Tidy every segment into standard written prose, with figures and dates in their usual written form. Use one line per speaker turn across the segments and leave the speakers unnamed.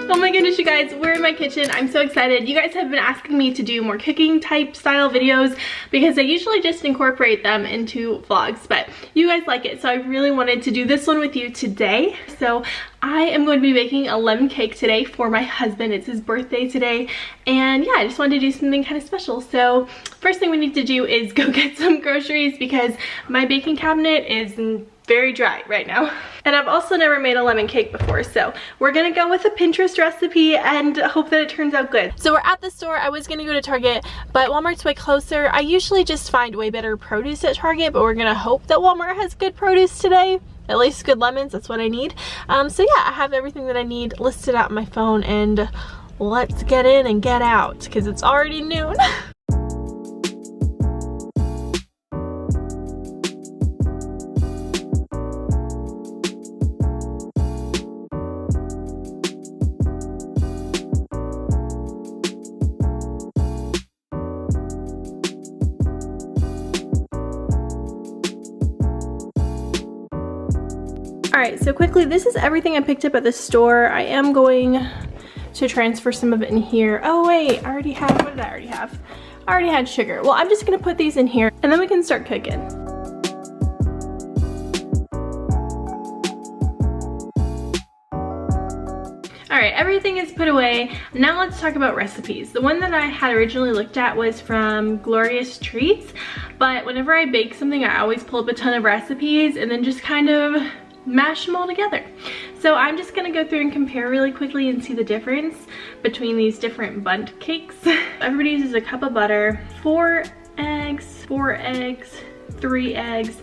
Oh my goodness, you guys, we're in my kitchen. I'm so excited. You guys have been asking me to do more cooking type style videos because I usually just incorporate them into vlogs, but you guys like it, so I really wanted to do this one with you today. So I am going to be baking a lemon cake today for my husband. It's his birthday today, and yeah, I just wanted to do something kind of special. So first thing we need to do is go get some groceries because my baking cabinet is very dry right now. And I've also never made a lemon cake before, so we're gonna go with a Pinterest recipe and hope that it turns out good. So we're at the store. I was gonna go to Target, but Walmart's way closer. I usually just find way better produce at Target, but we're gonna hope that Walmart has good produce today. At least good lemons, that's what I need. So yeah, I have everything that I need listed out on my phone, and let's get in and get out because it's already noon. Alright, so quickly, this is everything I picked up at the store. I am going to transfer some of it in here. Oh wait, I already have, what did I already have? I already had sugar. Well, I'm just gonna put these in here and then we can start cooking. Alright, everything is put away. Now let's talk about recipes. The one that I had originally looked at was from Glorious Treats, but whenever I bake something, I always pull up a ton of recipes and then just kind of mash them all together. So I'm just gonna go through and compare really quickly and see the difference between these different bundt cakes. Everybody uses a cup of butter, 4 eggs, 3 eggs.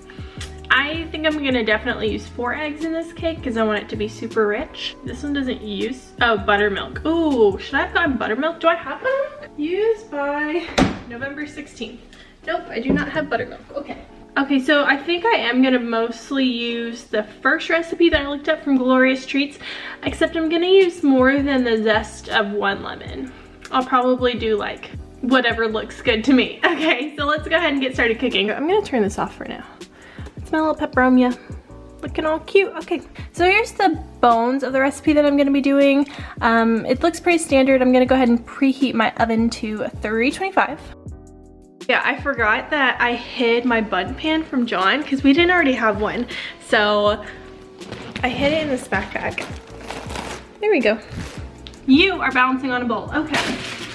I think I'm gonna definitely use 4 eggs in this cake because I want it to be super rich. This one doesn't use, oh, buttermilk. Ooh, should I have gotten buttermilk? Do I have buttermilk? Used by November 16th. Nope, I do not have buttermilk. Okay. Okay, so I think I am gonna mostly use the first recipe that I looked up from Glorious Treats, except I'm gonna use more than the zest of 1 lemon. I'll probably do like whatever looks good to me. Okay, so let's go ahead and get started cooking. I'm gonna turn this off for now. It's my little pepperoni, looking all cute. Okay, so here's the bones of the recipe that I'm gonna be doing. It looks pretty standard. I'm gonna go ahead and preheat my oven to 325. Yeah, I forgot that I hid my bun pan from John because we didn't already have one. So I hid it in this backpack. There we go. You are balancing on a bowl. Okay,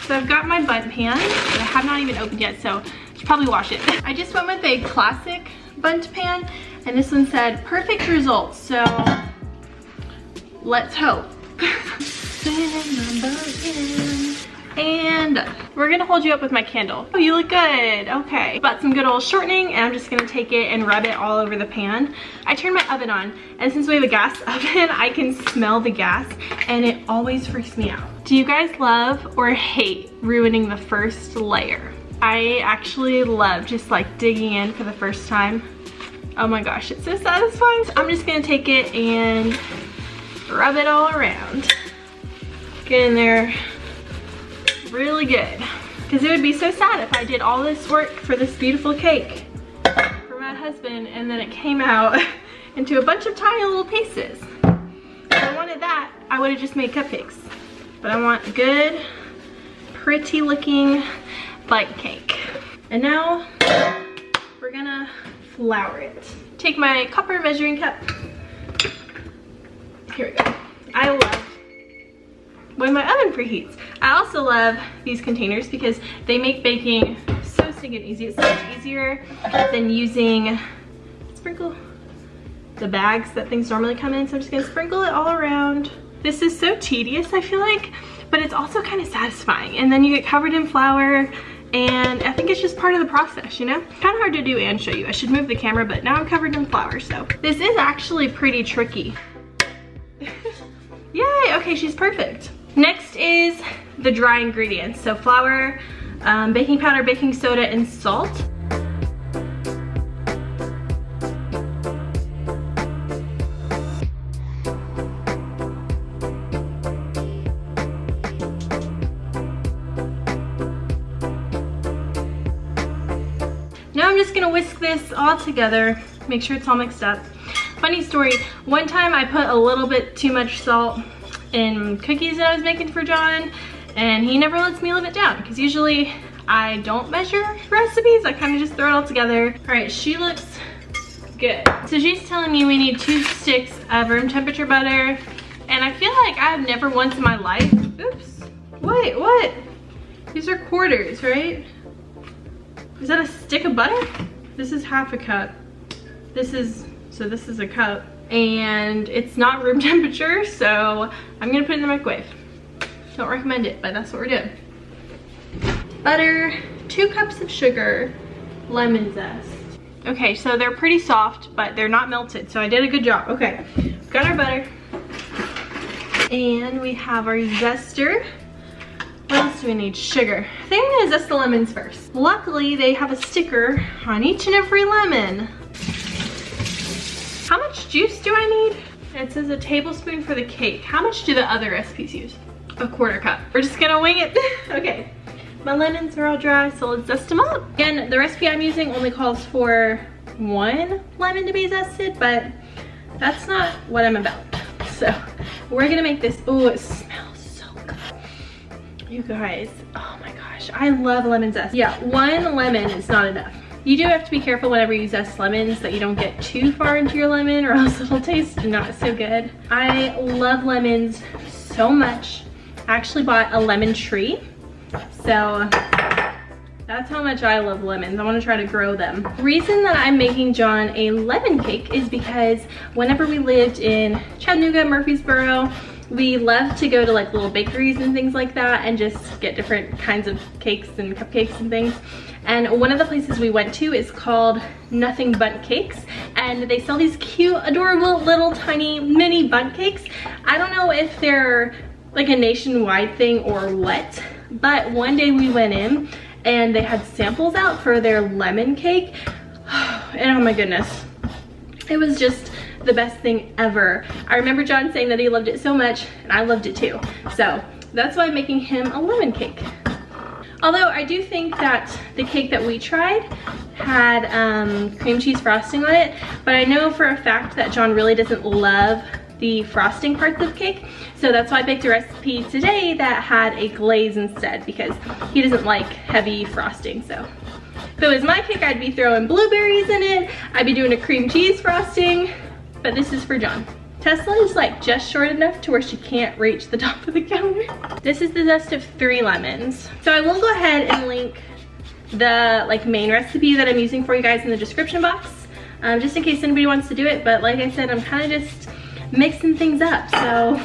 so I've got my bun pan that I have not even opened yet, so I should probably wash it. I just went with a classic bundt pan, and this one said perfect results, so let's hope. And we're gonna hold you up with my candle. Oh, you look good. Okay. Got some good old shortening, and I'm just gonna take it and rub it all over the pan. I turned my oven on, and since we have a gas oven, I can smell the gas, and it always freaks me out. Do you guys love or hate ruining the first layer? I actually love just like digging in for the first time. Oh my gosh, it's so satisfying. So I'm just gonna take it and rub it all around. Get in there really good, because it would be so sad if I did all this work for this beautiful cake for my husband and then it came out into a bunch of tiny little pieces. If I wanted that, I would have just made cupcakes, but I want good, pretty looking bundt cake. And now we're gonna flour it. Take my copper measuring cup. Here we go. I love when my oven preheats. I also love these containers because they make baking so stinking easy. It's so much easier than using, sprinkle the bags that things normally come in. So I'm just gonna sprinkle it all around. This is so tedious, I feel like, but it's also kind of satisfying. And then you get covered in flour, and I think it's just part of the process, you know? Kind of hard to do and show you. I should move the camera, but now I'm covered in flour, so. This is actually pretty tricky. Yay, okay, she's perfect. Next is the dry ingredients. So flour, baking powder, baking soda, and salt. Now I'm just gonna whisk this all together, make sure it's all mixed up. Funny story, one time I put a little bit too much salt in cookies that I was making for John, and he never lets me live it down because usually I don't measure recipes. I kind of just throw it all together. All right, she looks good. So she's telling me we need 2 sticks of room temperature butter, and I feel like I've never once in my life, oops, wait, what? These are quarters, right? Is that a stick of butter? This is half a cup. This is a cup, and it's not room temperature, so I'm gonna put it in the microwave. Don't recommend it, but that's what we're doing. Butter, 2 cups of sugar, lemon zest. Okay, so they're pretty soft, but they're not melted, so I did a good job. Okay, got our butter. And we have our zester. What else do we need? Sugar. I think I'm gonna zest the lemons first. Luckily, they have a sticker on each and every lemon. How much juice do I need? It says a tablespoon for the cake. How much do the other recipes use? A 1/4 cup. We're just gonna wing it. Okay. My lemons are all dry, so let's zest them up. Again, the recipe I'm using only calls for 1 lemon to be zested, but that's not what I'm about. So we're gonna make this. Oh, it smells so good. You guys, oh my gosh, I love lemon zest. Yeah, 1 lemon is not enough. You do have to be careful whenever you zest lemons that you don't get too far into your lemon or else it'll taste not so good. I love lemons so much. I actually bought a lemon tree. So that's how much I love lemons. I want to try to grow them. The reason that I'm making John a lemon cake is because whenever we lived in Chattanooga, Murfreesboro, we love to go to like little bakeries and things like that and just get different kinds of cakes and cupcakes and things. And one of the places we went to is called Nothing Bundt Cakes, and they sell these cute, adorable little tiny mini bundt cakes. I don't know if they're like a nationwide thing or what, but one day we went in and they had samples out for their lemon cake, and oh my goodness, it was just the best thing ever. I remember John saying that he loved it so much, and I loved it too. So that's why I'm making him a lemon cake. Although I do think that the cake that we tried had cream cheese frosting on it, but I know for a fact that John really doesn't love the frosting parts of cake, so that's why I picked a recipe today that had a glaze instead, because he doesn't like heavy frosting. So if it was my cake, I'd be throwing blueberries in it, I'd be doing a cream cheese frosting, but this is for John. Tesla is like just short enough to where she can't reach the top of the counter. This is the zest of 3 lemons. So I will go ahead and link the like main recipe that I'm using for you guys in the description box, just in case anybody wants to do it. But like I said, I'm kind of just mixing things up, so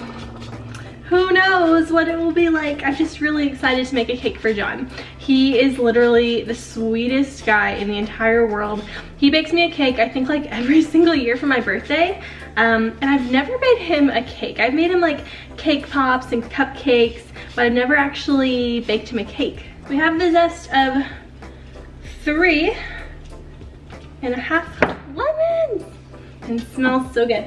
who knows what it will be like. I'm just really excited to make a cake for John. He is literally the sweetest guy in the entire world. He bakes me a cake, I think like every single year for my birthday, and I've never made him a cake. I've made him like cake pops and cupcakes, but I've never actually baked him a cake. We have the zest of 3.5 lemons, and it smells so good.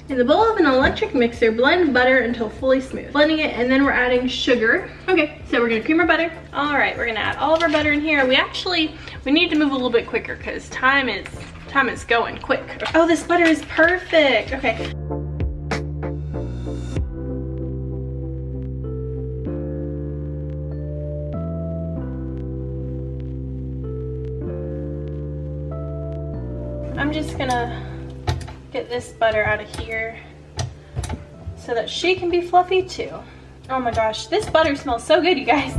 In the bowl of an electric mixer, blend butter until fully smooth. Blending it, and then we're adding sugar. Okay, so we're gonna cream our butter. All right, we're gonna add all of our butter in here. We need to move a little bit quicker because time is going quick. Oh, this butter is perfect. Okay. I'm just gonna get this butter out of here so that she can be fluffy too. Oh my gosh, this butter smells so good, you guys.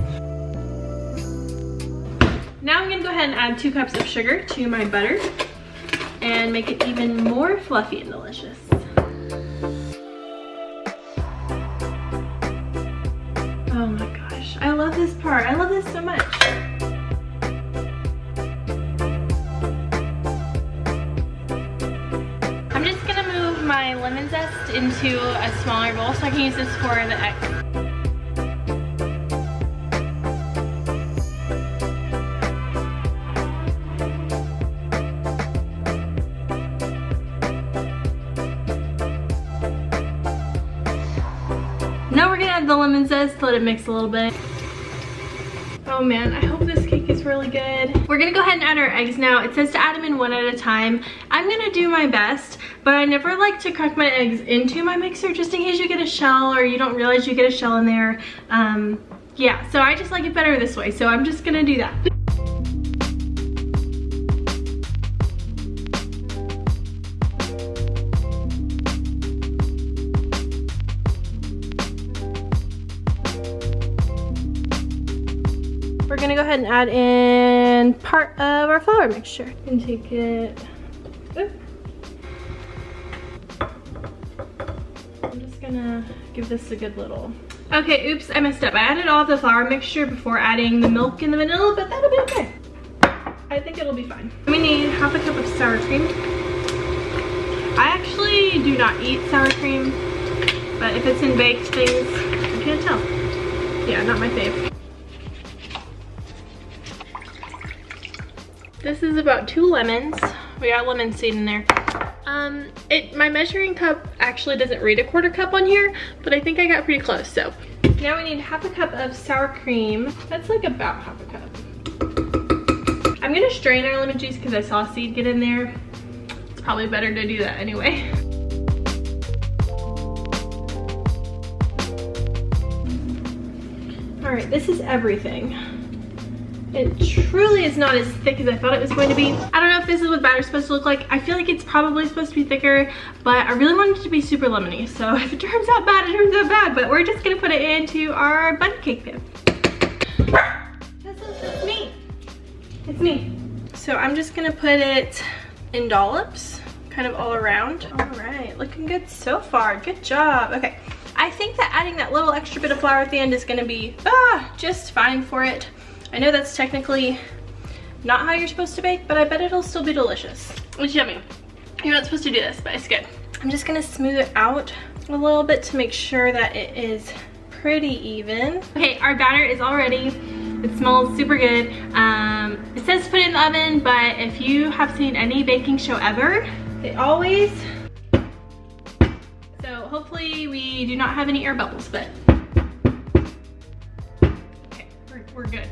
Now I'm gonna go ahead and add 2 cups of sugar to my butter and make it even more fluffy and delicious. Oh my gosh, I love this part. I love this so much. I'm just gonna move my lemon zest into a smaller bowl so I can use this for the egg. Now we're gonna add the lemon zest, let it mix a little bit. Oh man, I hope this cake is looks really good. We're gonna go ahead and add our eggs now. It says to add them in one at a time. I'm gonna do my best, but I never like to crack my eggs into my mixer just in case you get a shell or you don't realize you get a shell in there. Yeah, so I just like it better this way, so I'm just gonna do that. We're gonna go ahead and add in part of our flour mixture. And take it, oop. I'm just gonna give this a good little. Okay, oops, I messed up. I added all of the flour mixture before adding the milk and the vanilla, but that'll be okay. I think it'll be fine. We need half a cup of sour cream. I actually do not eat sour cream, but if it's in baked things, I can't tell. Yeah, not my fave. This is about 2 lemons. We got lemon seed in there. My measuring cup actually doesn't read a 1/4 cup on here, but I think I got pretty close, so. Now we need half a cup of sour cream. That's like about half a cup. I'm gonna strain our lemon juice because I saw seed get in there. It's probably better to do that anyway. All right, this is everything. It truly is not as thick as I thought it was going to be. I don't know if this is what batter's supposed to look like. I feel like it's probably supposed to be thicker, but I really want it to be super lemony. So if it turns out bad, it turns out bad. But we're just gonna put it into our bundt cake pan. That's me. It's me. So I'm just gonna put it in dollops, kind of all around. All right, looking good so far. Good job. Okay. I think that adding that little extra bit of flour at the end is gonna be just fine for it. I know that's technically not how you're supposed to bake, but I bet it'll still be delicious. It's yummy. You're not supposed to do this, but it's good. I'm just gonna smooth it out a little bit to make sure that it is pretty even. Okay, our batter is all ready. It smells super good. It says to put it in the oven, but if you have seen any baking show ever, they always, so hopefully we do not have any air bubbles, but okay, we're good.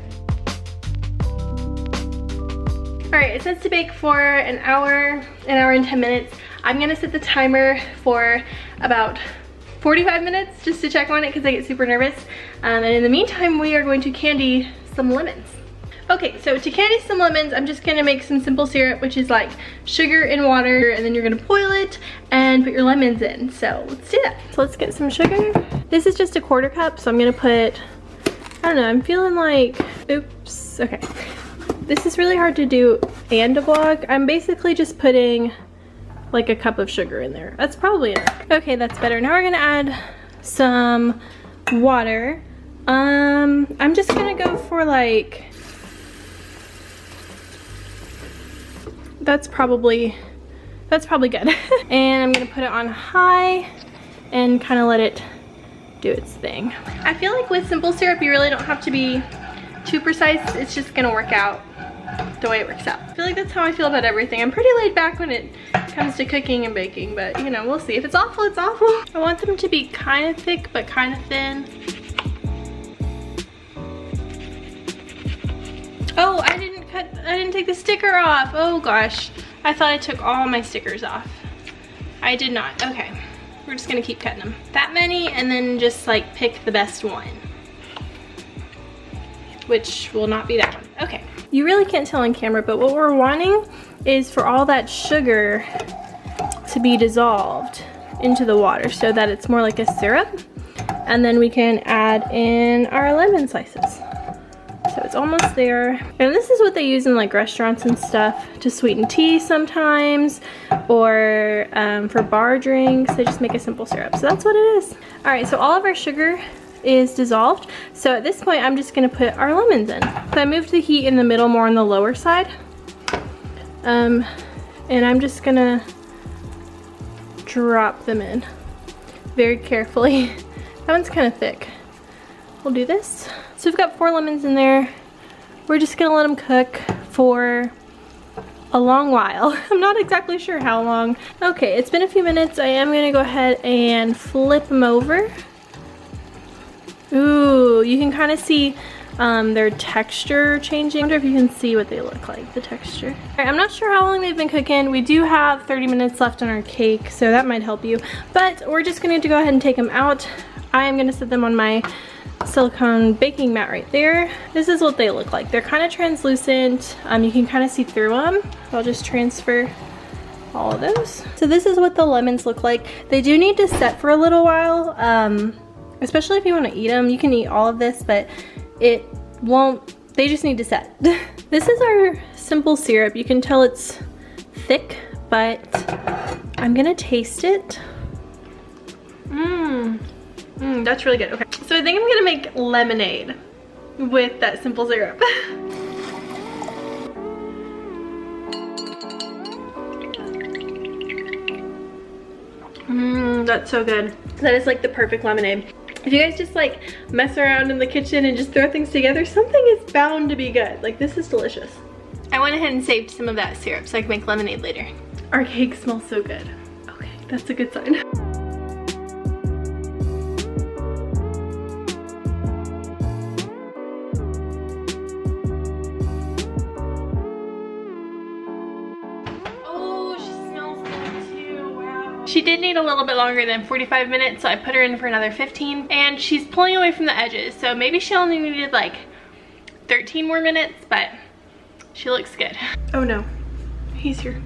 All right, it says to bake for an hour and 10 minutes. I'm gonna set the timer for about 45 minutes just to check on it because I get super nervous. And in the meantime, we are going to candy some lemons. Okay, so to candy some lemons, I'm just gonna make some simple syrup, which is like sugar and water, and then you're gonna boil it and put your lemons in. So let's do that. So let's get some sugar. This is just a 1/4 cup, so I'm gonna put, I don't know, I'm feeling like, oops, okay. This is really hard to do and to vlog. I'm basically just putting like a cup of sugar in there. That's probably enough. Okay, that's better. Now we're gonna add some water. I'm just gonna go for like, that's probably good. And I'm gonna put it on high and kind of let it do its thing. I feel like with simple syrup, you really don't have to be too precise. It's just gonna work out the way it works out. I feel like that's how I feel about everything. I'm pretty laid back when it comes to cooking and baking, but you know, we'll see. If it's awful, it's awful. I want them to be kind of thick, but kind of thin. Oh, I didn't take the sticker off. Oh gosh, I thought I took all my stickers off. I did not. Okay, we're just gonna keep cutting them. That many, and then just like pick the best one, which will not be that one. Okay. You really can't tell on camera, but what we're wanting is for all that sugar to be dissolved into the water so that it's more like a syrup. And then we can add in our lemon slices. So it's almost there. And this is what they use in like restaurants and stuff to sweeten tea sometimes, or for bar drinks, they just make a simple syrup. So that's what it is. All right, so all of our sugar is dissolved. So at this point, I'm just gonna put our lemons in. So I moved the heat in the middle, more on the lower side. And I'm just gonna drop them in very carefully. That one's kind of thick. We'll do this. So we've got 4 lemons in there. We're just gonna let them cook for a long while. I'm not exactly sure how long. Okay, it's been a few minutes. I am gonna go ahead and flip them over. Ooh, you can kind of see their texture changing. I wonder if you can see what they look like, the texture. All right, I'm not sure how long they've been cooking. We do have 30 minutes left on our cake, so that might help you. But we're just going to go ahead and take them out. I am going to set them on my silicone baking mat right there. This is what they look like. They're kind of translucent. You can kind of see through them. So I'll just transfer all of those. So this is what the lemons look like. They do need to set for a little while, especially if you want to eat them. You can eat all of this, but it won't, they just need to set. This is our simple syrup. You can tell it's thick, but I'm gonna taste it. That's really good. Okay, so I think I'm gonna make lemonade with that simple syrup. That's so good. That is like the perfect lemonade. If you guys just like mess around in the kitchen and just throw things together, something is bound to be good. Like, this is delicious. I went ahead and saved some of that syrup so I can make lemonade later. Our cake smells so good. Okay, that's a good sign. She did need a little bit longer than 45 minutes, so I put her in for another 15, and she's pulling away from the edges, so maybe she only needed like 13 more minutes, but she looks good. Oh no, he's here.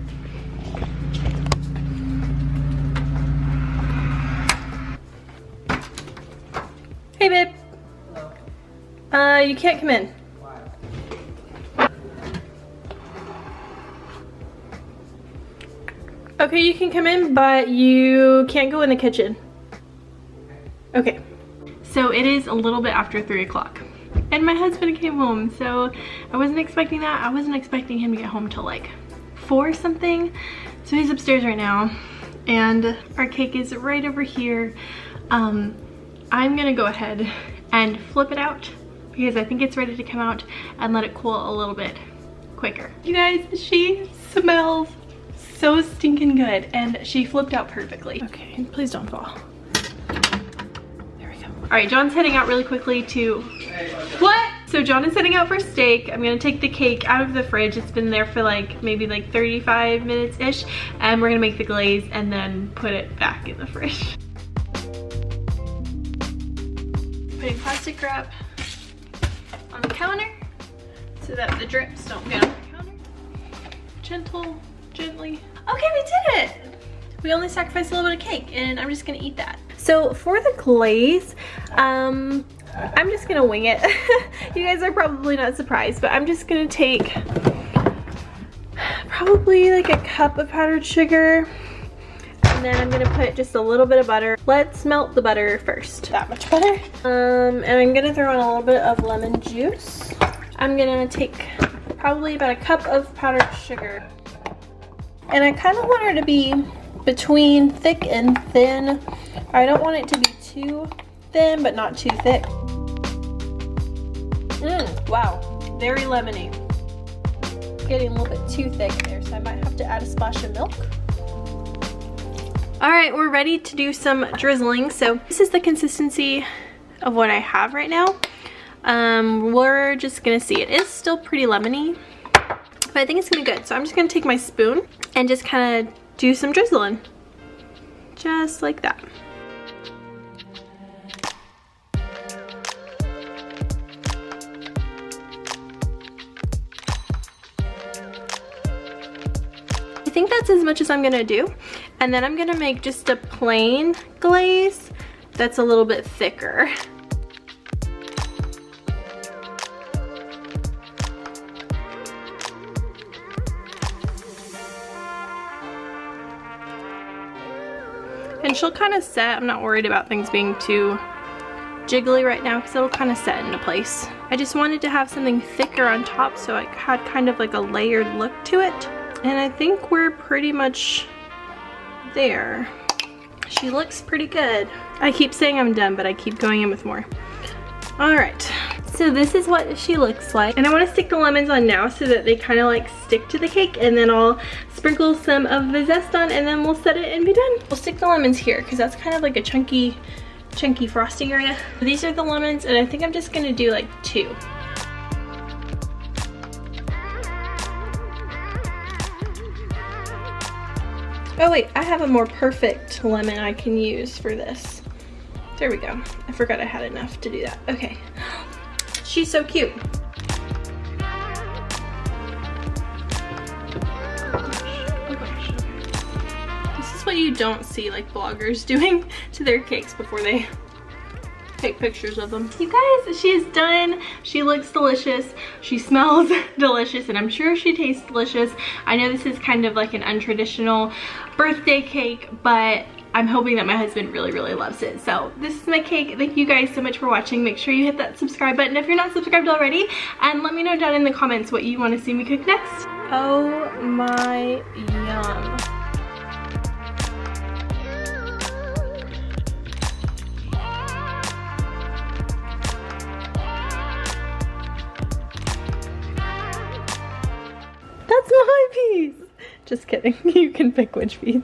Hey babe. Hello. You can't come in. Okay, you can come in, but you can't go in the kitchen. Okay. So it is a little bit after 3 o'clock. And my husband came home, so I wasn't expecting that. I wasn't expecting him to get home till like 4 something. So he's upstairs right now. And our cake is right over here. I'm gonna go ahead and flip it out because I think it's ready to come out, and let it cool a little bit quicker. You guys, she smells so stinking good, and she flipped out perfectly. Okay, please don't fall. There we go. All right, John's heading out really quickly to, what? So John is heading out for steak. I'm gonna take the cake out of the fridge. It's been there for like maybe like 35 minutes-ish, and we're gonna make the glaze and then put it back in the fridge. Putting plastic wrap on the counter so that the drips don't get on the counter. Gently. Okay, we did it! We only sacrificed a little bit of cake, and I'm just gonna eat that. So for the glaze, I'm just gonna wing it. You guys are probably not surprised, but I'm just gonna take probably like a cup of powdered sugar, and then I'm gonna put just a little bit of butter. Let's melt the butter first. That much butter. And I'm gonna throw in a little bit of lemon juice. I'm gonna take probably about a cup of powdered sugar. And I kind of want her to be between thick and thin. I don't want it to be too thin, but not too thick. Wow, very lemony. Getting a little bit too thick there, so I might have to add a splash of milk. All right, we're ready to do some drizzling. So this is the consistency of what I have right now. We're just gonna see. It is still pretty lemony, but I think it's gonna be good. So I'm just gonna take my spoon and just kind of do some drizzling. Just like that. I think that's as much as I'm gonna do. And then I'm gonna make just a plain glaze that's a little bit thicker. And she'll kind of set. I'm not worried about things being too jiggly right now because it'll kind of set into place. I just wanted to have something thicker on top so it had kind of like a layered look to it. And I think we're pretty much there. She looks pretty good. I keep saying I'm done, but I keep going in with more. All right, so this is what she looks like. And I want to stick the lemons on now so that they kind of like stick to the cake, and then I'll sprinkle some of the zest on, and then we'll set it and be done. We'll stick the lemons here because that's kind of like a chunky frosting area. These are the lemons, and I think I'm just gonna do like 2. Oh wait, I have a more perfect lemon I can use for this. There we go. I forgot I had enough to do that. Okay. She's so cute. Oh gosh. This is what you don't see like bloggers doing to their cakes before they take pictures of them. You guys, she is done. She looks delicious. She smells delicious, and I'm sure she tastes delicious. I know this is kind of like an untraditional birthday cake, but I'm hoping that my husband really, really loves it. So this is my cake. Thank you guys so much for watching. Make sure you hit that subscribe button if you're not subscribed already, and let me know down in the comments what you want to see me cook next. Oh my yum. That's my piece. Just kidding. You can pick which piece.